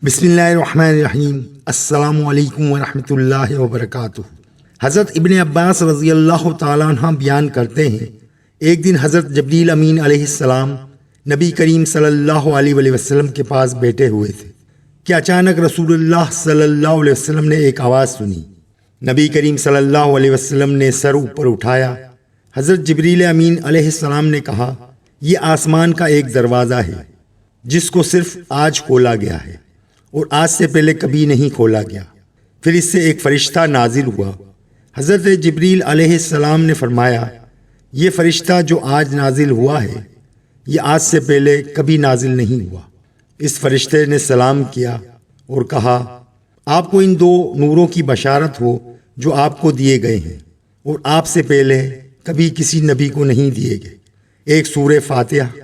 بسم اللہ الرحمن الرحیم۔ السلام علیکم ورحمۃ اللہ وبرکاتہ۔ حضرت ابن عباس رضی اللہ تعالیٰ عنہ بیان کرتے ہیں، ایک دن حضرت جبریل امین علیہ السلام نبی کریم صلی اللہ علیہ وآلہ وسلم کے پاس بیٹھے ہوئے تھے کہ اچانک رسول اللہ صلی اللہ علیہ وسلم نے ایک آواز سنی۔ نبی کریم صلی اللہ علیہ وسلم نے سر اوپر اٹھایا۔ حضرت جبریل امین علیہ السلام نے کہا، یہ آسمان کا ایک دروازہ ہے جس کو صرف آج کھولا گیا ہے اور آج سے پہلے کبھی نہیں کھولا گیا۔ پھر اس سے ایک فرشتہ نازل ہوا۔ حضرت جبریل علیہ السلام نے فرمایا، یہ فرشتہ جو آج نازل ہوا ہے یہ آج سے پہلے کبھی نازل نہیں ہوا۔ اس فرشتے نے سلام کیا اور کہا، آپ کو ان دو نوروں کی بشارت ہو جو آپ کو دیے گئے ہیں اور آپ سے پہلے کبھی کسی نبی کو نہیں دیے گئے، ایک سورہ فاتحہ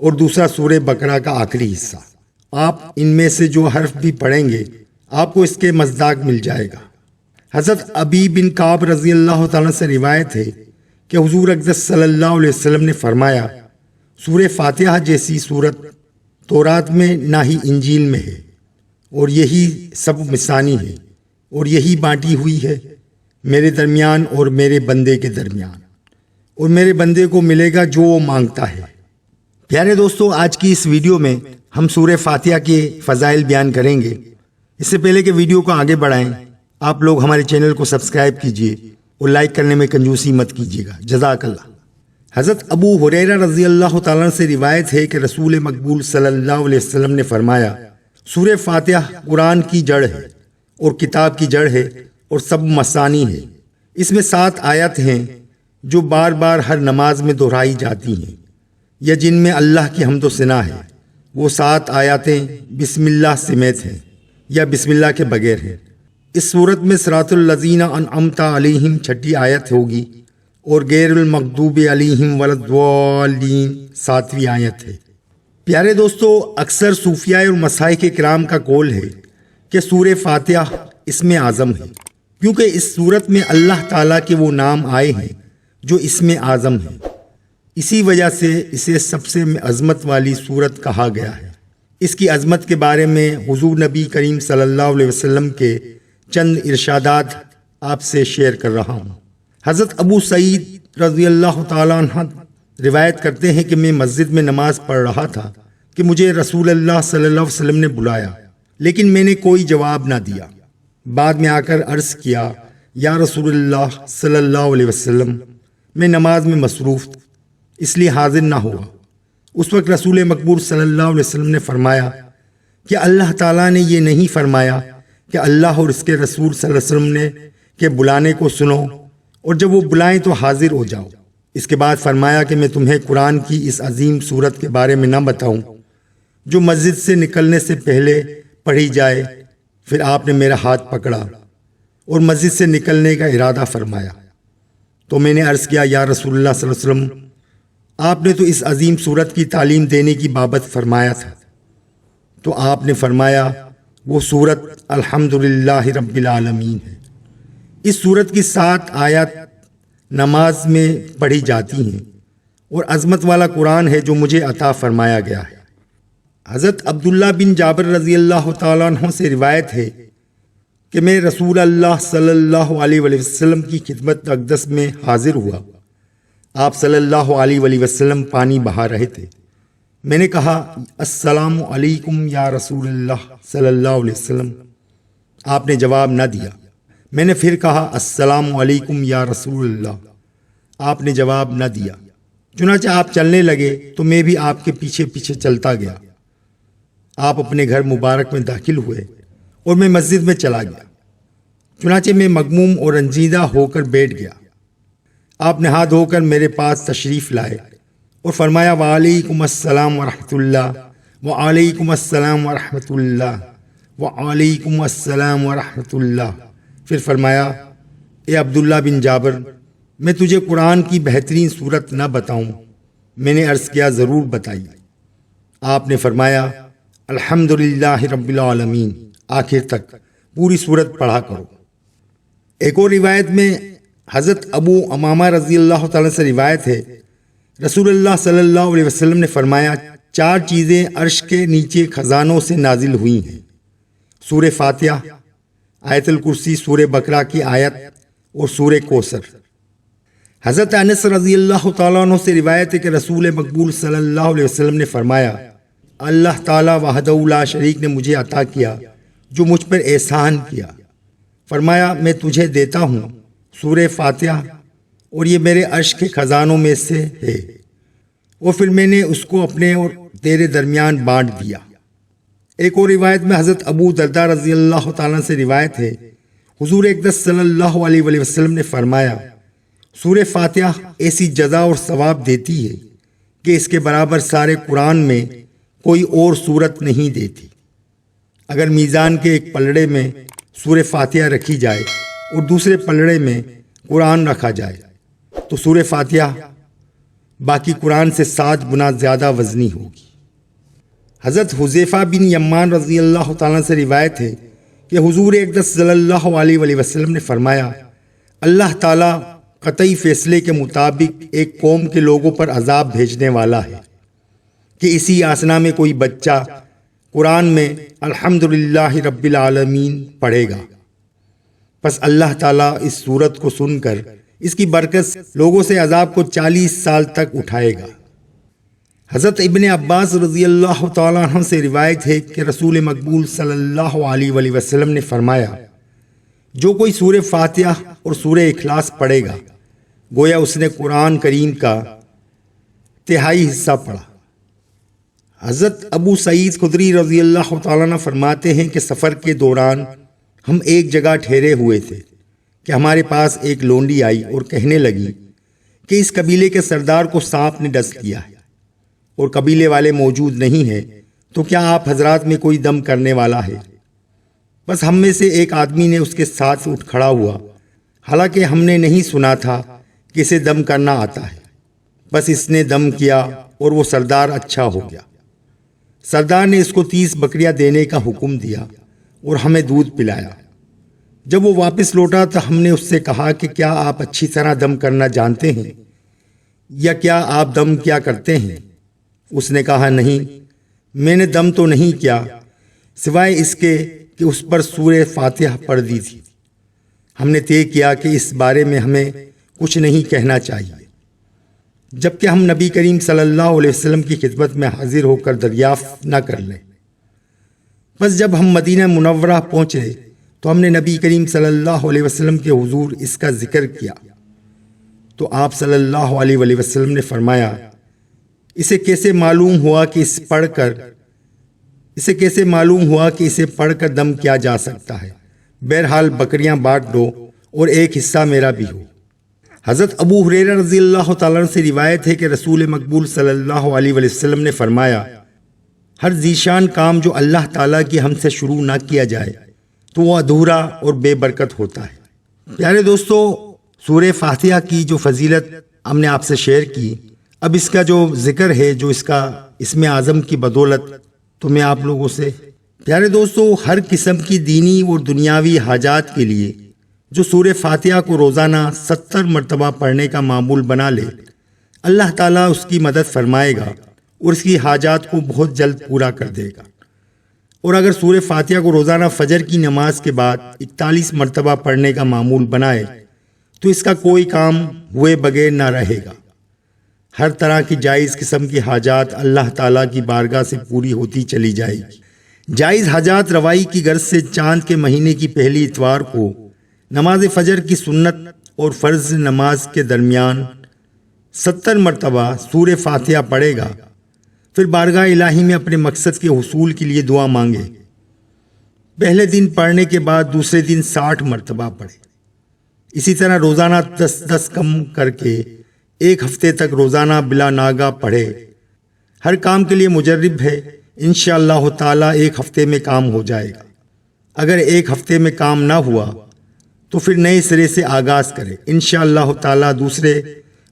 اور دوسرا سورہ بقرہ کا آخری حصہ۔ آپ ان میں سے جو حرف بھی پڑھیں گے آپ کو اس کے مصداق مل جائے گا۔ حضرت ابی بن کعب رضی اللہ تعالیٰ سے روایت ہے کہ حضور اقدس صلی اللہ علیہ وسلم نے فرمایا، سورہ فاتحہ جیسی سورت تورات میں نہ ہی انجیل میں ہے، اور یہی سب مثانی ہے، اور یہی بانٹی ہوئی ہے میرے درمیان اور میرے بندے کے درمیان، اور میرے بندے کو ملے گا جو وہ مانگتا ہے۔ پیارے دوستو، آج کی اس ویڈیو میں ہم سورہ فاتحہ کے فضائل بیان کریں گے۔ اس سے پہلے کہ ویڈیو کو آگے بڑھائیں، آپ لوگ ہمارے چینل کو سبسکرائب کیجئے اور لائک کرنے میں کنجوسی مت کیجیے گا، جزاک اللہ۔ حضرت ابو ہریرہ رضی اللہ تعالیٰ سے روایت ہے کہ رسول مقبول صلی اللہ علیہ وسلم نے فرمایا، سورہ فاتحہ قرآن کی جڑ ہے اور کتاب کی جڑ ہے اور سب مثانی ہے۔ اس میں 7 آیت ہیں جو بار بار ہر نماز میں دہرائی جاتی ہیں یا جن میں اللہ کی حمد و ثنا ہے۔ وہ 7 آیاتیں بسم اللہ سمیت ہیں یا بسم اللہ کے بغیر ہیں۔ اس صورت میں صراط الذین انعمت علیہم 6 آیت ہوگی اور غیر المغضوب علیہم ولا الضالین 7ویں آیت ہے۔ پیارے دوستو، اکثر صوفیاء اور مشائخ کرام کا قول ہے کہ سورہ فاتحہ اسم اعظم ہے، کیونکہ اس صورت میں اللہ تعالیٰ کے وہ نام آئے ہیں جو اسم اعظم ہیں۔ اسی وجہ سے اسے سب سے عظمت والی سورت کہا گیا ہے۔ اس کی عظمت کے بارے میں حضور نبی کریم صلی اللہ علیہ وسلم کے چند ارشادات آپ سے شیئر کر رہا ہوں۔ حضرت ابو سعید رضی اللہ تعالیٰ عنہ روایت کرتے ہیں کہ میں مسجد میں نماز پڑھ رہا تھا کہ مجھے رسول اللہ صلی اللہ علیہ وسلم نے بلایا، لیکن میں نے کوئی جواب نہ دیا۔ بعد میں آ کر عرض کیا، یا رسول اللہ صلی اللہ علیہ وسلم، میں نماز میں مصروف تھا اس لیے حاضر نہ ہوا۔ اس وقت رسول مقبول صلی اللہ علیہ وسلم نے فرمایا کہ اللہ تعالیٰ نے یہ نہیں فرمایا کہ اللہ اور اس کے رسول صلی اللہ علیہ وسلم نے کہ بلانے کو سنو اور جب وہ بلائیں تو حاضر ہو جاؤ۔ اس کے بعد فرمایا کہ میں تمہیں قرآن کی اس عظیم سورت کے بارے میں نہ بتاؤں جو مسجد سے نکلنے سے پہلے پڑھی جائے۔ پھر آپ نے میرا ہاتھ پکڑا اور مسجد سے نکلنے کا ارادہ فرمایا، تو میں نے عرض کیا، یا رسول اللہ صلی اللہ علیہ وسلم، آپ نے تو اس عظیم سورت کی تعلیم دینے کی بابت فرمایا تھا۔ تو آپ نے فرمایا، وہ سورت الحمدللہ رب العالمین ہے۔ اس سورت کی 7 آیات نماز میں پڑھی جاتی ہیں اور عظمت والا قرآن ہے جو مجھے عطا فرمایا گیا ہے۔ حضرت عبداللہ بن جابر رضی اللہ تعالیٰ عنہ سے روایت ہے کہ میں رسول اللہ صلی اللہ علیہ وآلہ وسلم کی خدمت اقدس میں حاضر ہوا۔ آپ صلی اللہ علیہ وآلہ وسلم پانی بہا رہے تھے۔ میں نے کہا، السلام علیکم یا رسول اللہ صلی اللہ علیہ وسلم۔ آپ نے جواب نہ دیا۔ میں نے پھر کہا، السلام علیکم یا رسول اللہ۔ آپ نے جواب نہ دیا۔ چنانچہ آپ چلنے لگے تو میں بھی آپ کے پیچھے پیچھے چلتا گیا۔ آپ اپنے گھر مبارک میں داخل ہوئے اور میں مسجد میں چلا گیا۔ چنانچہ میں مغموم اور رنجیدہ ہو کر بیٹھ گیا۔ آپ نہا دھو کر میرے پاس تشریف لائے اور فرمایا، وعلیکم السلام ورحمۃ اللہ، وعلیکم السلام ورحمۃ اللہ، وعلیکم السلام ورحمۃ اللہ۔ پھر فرمایا، اے عبداللہ بن جابر، میں تجھے قرآن کی بہترین صورت نہ بتاؤں؟ میں نے عرض کیا، ضرور بتائیے۔ آپ نے فرمایا، الحمدللہ رب العالمین، آخر تک پوری صورت پڑھا کرو۔ ایک اور روایت میں حضرت ابو امامہ رضی اللہ تعالیٰ سے روایت ہے، رسول اللہ صلی اللہ علیہ وسلم نے فرمایا، 4 چیزیں عرش کے نیچے خزانوں سے نازل ہوئی ہیں، سورہ فاتحہ، آیت الکرسی، سورہ بقرہ کی آیت اور سورہ کوثر۔ حضرت انس رضی اللہ تعالیٰ عنہ سے روایت ہے کہ رسول مقبول صلی اللہ علیہ وسلم نے فرمایا، اللہ تعالیٰ وحدہ لا شریک نے مجھے عطا کیا جو مجھ پر احسان کیا۔ فرمایا میں تجھے دیتا ہوں سورہ فاتحہ اور یہ میرے عرش کے خزانوں میں سے ہے، اور پھر میں نے اس کو اپنے اور تیرے درمیان بانٹ دیا۔ ایک اور روایت میں حضرت ابو درداء رضی اللہ تعالیٰ سے روایت ہے، حضور اقدس صلی اللہ علیہ وآلہ وسلم نے فرمایا، سورہ فاتحہ ایسی جزا اور ثواب دیتی ہے کہ اس کے برابر سارے قرآن میں کوئی اور سورت نہیں دیتی۔ اگر میزان کے ایک پلڑے میں سورہ فاتحہ رکھی جائے اور دوسرے پلڑے میں قرآن رکھا جائے تو سورہ فاتحہ باقی قرآن سے 7 گنا زیادہ وزنی ہوگی۔ حضرت حذیفہ بن یمان رضی اللہ تعالیٰ سے روایت ہے کہ حضور اقدس صلی اللہ علیہ وآلہ وسلم نے فرمایا، اللہ تعالیٰ قطعی فیصلے کے مطابق ایک قوم کے لوگوں پر عذاب بھیجنے والا ہے کہ اسی آسنا میں کوئی بچہ قرآن میں الحمدللہ رب العالمین پڑھے گا، پس اللہ تعالیٰ اس سورت کو سن کر اس کی برکت سے لوگوں سے عذاب کو 40 سال تک اٹھائے گا۔ حضرت ابن عباس رضی اللہ تعالیٰ عنہ سے روایت ہے کہ رسول مقبول صلی اللہ علیہ وآلہ وسلم نے فرمایا، جو کوئی سورہ فاتحہ اور سورہ اخلاص پڑھے گا گویا اس نے قرآن کریم کا 1/3 حصہ پڑھا۔ حضرت ابو سعید خدری رضی اللہ تعالیٰ عنہ فرماتے ہیں کہ سفر کے دوران ہم ایک جگہ ٹھہرے ہوئے تھے کہ ہمارے پاس ایک لونڈی آئی اور کہنے لگی کہ اس قبیلے کے سردار کو سانپ نے ڈس لیا ہے اور قبیلے والے موجود نہیں ہیں، تو کیا آپ حضرات میں کوئی دم کرنے والا ہے؟ بس ہم میں سے ایک آدمی نے اس کے ساتھ اٹھ کھڑا ہوا، حالانکہ ہم نے نہیں سنا تھا کہ اسے دم کرنا آتا ہے۔ بس اس نے دم کیا اور وہ سردار اچھا ہو گیا۔ سردار نے اس کو 30 بکریاں دینے کا حکم دیا اور ہمیں دودھ پلایا۔ جب وہ واپس لوٹا تو ہم نے اس سے کہا کہ کیا آپ اچھی طرح دم کرنا جانتے ہیں، یا کیا آپ دم کیا کرتے ہیں؟ اس نے کہا، نہیں، میں نے دم تو نہیں کیا سوائے اس کے کہ اس پر سورہ فاتحہ پڑھ دی تھی۔ ہم نے طے کیا کہ اس بارے میں ہمیں کچھ نہیں کہنا چاہیے جبکہ ہم نبی کریم صلی اللہ علیہ وسلم کی خدمت میں حاضر ہو کر دریافت نہ کر لیں۔ بس جب ہم مدینہ منورہ پہنچے تو ہم نے نبی کریم صلی اللہ علیہ وسلم کے حضور اس کا ذکر کیا تو آپ صلی اللہ علیہ وآلہ وسلم نے فرمایا، اسے کیسے معلوم ہوا کہ اسے پڑھ کر دم کیا جا سکتا ہے؟ بہرحال بکریاں بانٹ دو اور ایک حصہ میرا بھی ہو۔ حضرت ابو ہریرہ رضی اللہ تعالیٰ عنہ سے روایت ہے کہ رسول مقبول صلی اللہ علیہ وآلہ وسلم نے فرمایا، ہر ذیشان کام جو اللہ تعالیٰ کی ہم سے شروع نہ کیا جائے تو وہ ادھورا اور بے برکت ہوتا ہے۔ پیارے دوستو، سورہ فاتحہ کی جو فضیلت ہم نے آپ سے شیئر کی، اب اس کا جو ذکر ہے، جو اس کا اسم اعظم کی بدولت، تو میں آپ لوگوں سے پیارے دوستو ہر قسم کی دینی اور دنیاوی حاجات کے لیے جو سورہ فاتحہ کو روزانہ 70 مرتبہ پڑھنے کا معمول بنا لے، اللہ تعالیٰ اس کی مدد فرمائے گا اور اس کی حاجات کو بہت جلد پورا کر دے گا۔ اور اگر سورہ فاتحہ کو روزانہ فجر کی نماز کے بعد 41 مرتبہ پڑھنے کا معمول بنائے تو اس کا کوئی کام ہوئے بغیر نہ رہے گا۔ ہر طرح کی جائز قسم کی حاجات اللہ تعالیٰ کی بارگاہ سے پوری ہوتی چلی جائے گی۔ جائز حاجات روائی کی غرض سے چاند کے مہینے کی پہلی اتوار کو نماز فجر کی سنت اور فرض نماز کے درمیان 70 مرتبہ سورہ فاتحہ پڑھے گا، پھر بارگاہ الہی میں اپنے مقصد کے حصول کے لیے دعا مانگے۔ پہلے دن پڑھنے کے بعد دوسرے دن 60 مرتبہ پڑھے۔ اسی طرح روزانہ 10 کم کر کے ایک ہفتے تک روزانہ بلا ناگا پڑھے۔ ہر کام کے لیے مجرب ہے، انشاءاللہ تعالیٰ ایک ہفتے میں کام ہو جائے گا۔ اگر ایک ہفتے میں کام نہ ہوا تو پھر نئے سرے سے آغاز کرے، انشاءاللہ تعالیٰ دوسرے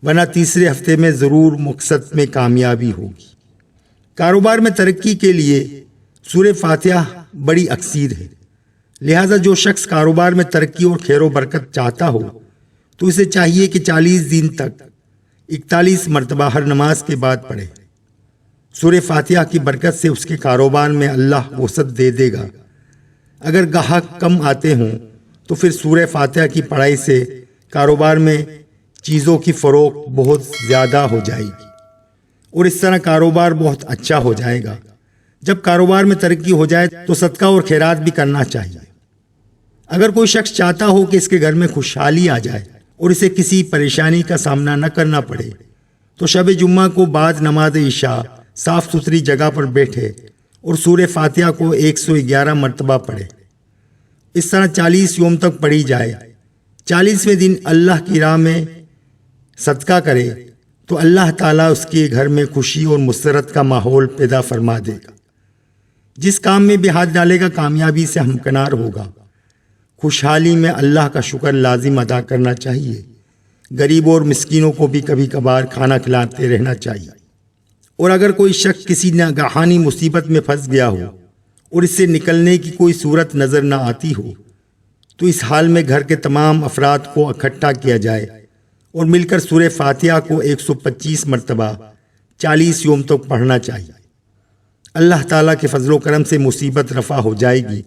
ورنہ تیسرے ہفتے میں ضرور مقصد میں کامیابی ہوگی۔ کاروبار میں ترقی کے لیے سورہ فاتحہ بڑی اکثیر ہے، لہٰذا جو شخص کاروبار میں ترقی اور خیر و برکت چاہتا ہو تو اسے چاہیے کہ 40 دن تک 41 مرتبہ ہر نماز کے بعد پڑھے۔ سورہ فاتحہ کی برکت سے اس کے کاروبار میں اللہ وسعت دے گا۔ اگر گاہک کم آتے ہوں تو پھر سورہ فاتحہ کی پڑھائی سے کاروبار میں چیزوں کی فروخت بہت زیادہ ہو جائے گی اور اس طرح کاروبار بہت اچھا ہو جائے گا۔ جب کاروبار میں ترقی ہو جائے تو صدقہ اور خیرات بھی کرنا چاہیے۔ اگر کوئی شخص چاہتا ہو کہ اس کے گھر میں خوشحالی آ جائے اور اسے کسی پریشانی کا سامنا نہ کرنا پڑے تو شب جمعہ کو بعد نماز عشاء صاف ستھری جگہ پر بیٹھے اور سورہ فاتحہ کو 111 مرتبہ پڑھے۔ اس طرح 40 یوم تک پڑھی جائے۔ 40ویں دن اللہ کی راہ میں صدقہ کرے تو اللہ تعالیٰ اس کے گھر میں خوشی اور مسرت کا ماحول پیدا فرما دے گا۔ جس کام میں بھی ہاتھ ڈالے گا کامیابی سے ہمکنار ہوگا۔ خوشحالی میں اللہ کا شکر لازم ادا کرنا چاہیے۔ غریبوں اور مسکینوں کو بھی کبھی کبھار کھانا کھلاتے رہنا چاہیے۔ اور اگر کوئی شخص کسی ناگہانی مصیبت میں پھنس گیا ہو اور اس سے نکلنے کی کوئی صورت نظر نہ آتی ہو تو اس حال میں گھر کے تمام افراد کو اکٹھا کیا جائے اور مل کر سورہ فاتحہ کو 125 مرتبہ 40 یوم تک پڑھنا چاہیے۔ اللہ تعالیٰ کے فضل و کرم سے مصیبت رفع ہو جائے گی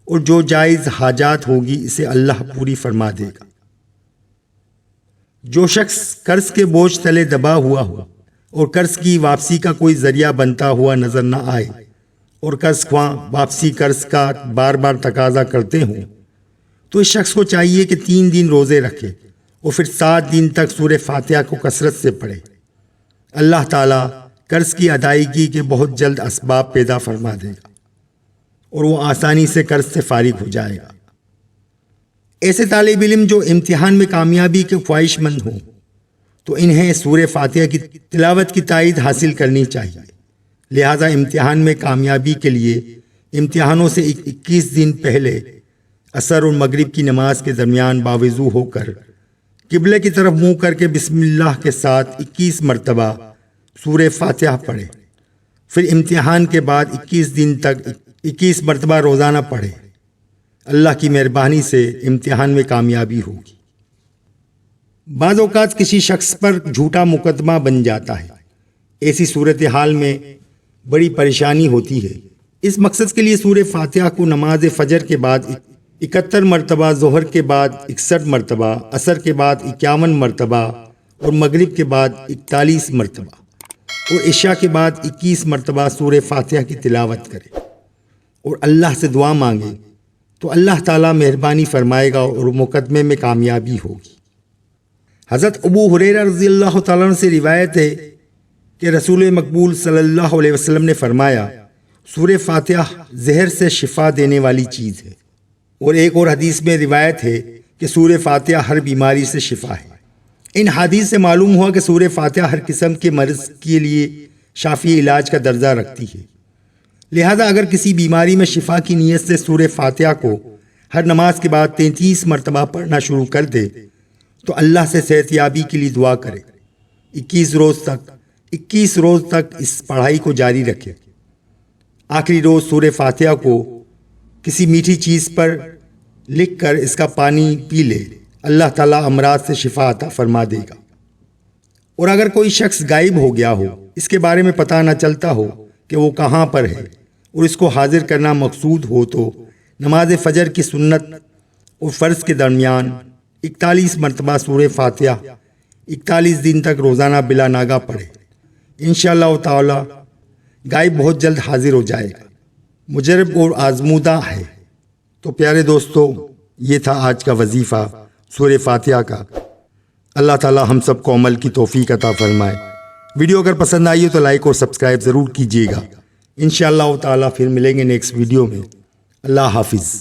اور جو جائز حاجات ہوگی اسے اللہ پوری فرما دے گا۔ جو شخص قرض کے بوجھ تلے دبا ہوا ہو اور قرض کی واپسی کا کوئی ذریعہ بنتا ہوا نظر نہ آئے اور قرض خواہ واپسی قرض کا بار بار تقاضا کرتے ہوں تو اس شخص کو چاہیے کہ 3 دن روزے رکھے اور پھر 7 دن تک سورہ فاتحہ کو کثرت سے پڑھے۔ اللہ تعالیٰ قرض کی ادائیگی کے بہت جلد اسباب پیدا فرما دے گا اور وہ آسانی سے قرض سے فارغ ہو جائے گا۔ ایسے طالب علم جو امتحان میں کامیابی کے خواہش مند ہوں تو انہیں سورہ فاتحہ کی تلاوت کی تائید حاصل کرنی چاہیے۔ لہذا امتحان میں کامیابی کے لیے امتحانوں سے 21 دن پہلے عصر اور مغرب کی نماز کے درمیان باوضو ہو کر قبلے کی طرف منہ کر کے بسم اللہ کے ساتھ 21 مرتبہ سورہ فاتحہ پڑھے۔ پھر امتحان کے بعد 21 دن تک 21 مرتبہ روزانہ پڑھے۔ اللہ کی مہربانی سے امتحان میں کامیابی ہوگی۔ بعض اوقات کسی شخص پر جھوٹا مقدمہ بن جاتا ہے۔ ایسی صورتحال میں بڑی پریشانی ہوتی ہے۔ اس مقصد کے لیے سورہ فاتحہ کو نماز فجر کے بعد 71 مرتبہ، ظہر کے بعد 61 مرتبہ، عصر کے بعد 51 مرتبہ اور مغرب کے بعد 41 مرتبہ اور عشاء کے بعد 21 مرتبہ سورہ فاتحہ کی تلاوت کرے اور اللہ سے دعا مانگے تو اللہ تعالیٰ مہربانی فرمائے گا اور مقدمے میں کامیابی ہوگی۔ حضرت ابو ہریرہ رضی اللہ تعالیٰ عنہ سے روایت ہے کہ رسول مقبول صلی اللہ علیہ وسلم نے فرمایا سورہ فاتحہ زہر سے شفا دینے والی چیز ہے، اور ایک اور حدیث میں روایت ہے کہ سورہ فاتحہ ہر بیماری سے شفا ہے۔ ان حدیث سے معلوم ہوا کہ سورہ فاتحہ ہر قسم کے مرض کے لیے شافی علاج کا درجہ رکھتی ہے۔ لہذا اگر کسی بیماری میں شفا کی نیت سے سورہ فاتحہ کو ہر نماز کے بعد 33 مرتبہ پڑھنا شروع کر دے تو اللہ سے صحت یابی کے لیے دعا کرے۔ 21 روز تک اس پڑھائی کو جاری رکھے۔ آخری روز سورہ فاتحہ کو کسی میٹھی چیز پر لکھ کر اس کا پانی پی لے، اللہ تعالیٰ امراض سے شفا عطا فرما دے گا۔ اور اگر کوئی شخص غائب ہو گیا ہو، اس کے بارے میں پتہ نہ چلتا ہو کہ وہ کہاں پر ہے اور اس کو حاضر کرنا مقصود ہو تو نماز فجر کی سنت اور فرض کے درمیان 41 مرتبہ سورہ فاتحہ 41 دن تک روزانہ بلا ناغہ پڑھے۔ انشاءاللہ تعالی غائب بہت جلد حاضر ہو جائے گا، مجرب اور آزمودہ ہے۔ تو پیارے دوستو، یہ تھا آج کا وظیفہ سورہ فاتحہ کا۔ اللہ تعالی ہم سب کو عمل کی توفیق عطا فرمائے۔ ویڈیو اگر پسند آئی ہو تو لائک اور سبسکرائب ضرور کیجیے گا۔ انشاءاللہ تعالی پھر ملیں گے نیکسٹ ویڈیو میں۔ اللہ حافظ۔